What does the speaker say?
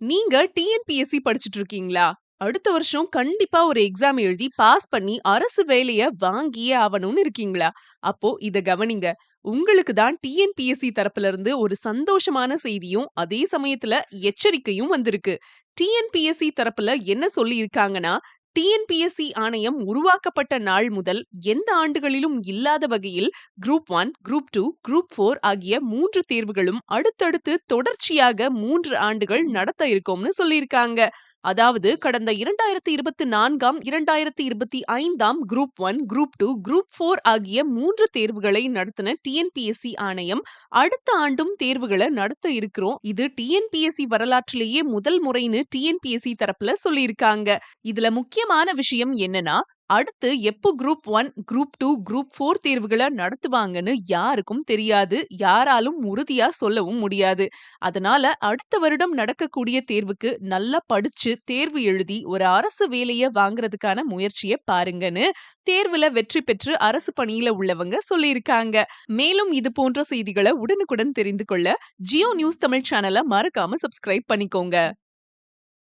நீங்க டிஎன்பிஎஸ்சி படிச்சுட்டு இருக்கீங்களா? அடுத்த வருஷம் கண்டிப்பா ஒரு எக்ஸாம் எழுதி பாஸ் பண்ணி அரசு வேலைய வாங்கியே ஆவணும்னு இருக்கீங்களா? அப்போ இத கவனிங்க. உங்களுக்கு தான் டிஎன்பிஎஸ்சி தரப்புல இருந்து ஒரு சந்தோஷமான செய்தியும், அதே சமயத்துல எச்சரிக்கையும் வந்திருக்கு. டிஎன்பிஎஸ்சி தரப்புல என்ன சொல்லியிருக்காங்கன்னா, டிஎன்பிஎஸ்சி ஆணையம் உருவாக்கப்பட்ட நாள் முதல் எந்த ஆண்டுகளிலும் இல்லாத வகையில் குரூப் 1, குரூப் 2, குரூப் 4 ஆகிய 3 தேர்வுகளும் அடுத்தடுத்து தொடர்ச்சியாக 3 ஆண்டுகள் நடத்த இருக்கோம்னு சொல்லியிருக்காங்க. அதாவது கடந்த 2024ஆம், 2025ஆம் குரூப் 1, குரூப் 2, குரூப் 4 ஆகிய 3 தேர்வுகளை நடத்தின டிஎன்பிஎஸ்சி ஆணையம் அடுத்த ஆண்டும் தேர்வுகள நடத்த இருக்கிறோம். இது டிஎன்பிஎஸ்சி வரலாற்றிலேயே முதல் முறைன்னு டிஎன்பிஎஸ்சி தரப்புல சொல்லியிருக்காங்க. இதுல முக்கியமான விஷயம் என்னன்னா, அடுத்து எப்போ குரூப் 1, குரூப் 2, குரூப் 4 தேர்வுகள நடத்துவாங்கன்னு யாருக்கும் தெரியாது. யாராலும் உறுதியா சொல்லவும் முடியாது. அதனால அடுத்த வருடம் நடக்கக்கூடிய தேர்வுக்கு நல்லா படிச்சு தேர்வு எழுதி ஒரு அரசு வேலைய வாங்குறதுக்கான முயற்சிய பாருங்கன்னு தேர்வுல வெற்றி பெற்று அரசு பணியில உள்ளவங்க சொல்லியிருக்காங்க. மேலும் இது போன்ற செய்திகள உடனுக்குடன் தெரிந்து கொள்ள ஜியோ நியூஸ் தமிழ் சேனல மறக்காம சப்ஸ்கிரைப் பண்ணிக்கோங்க.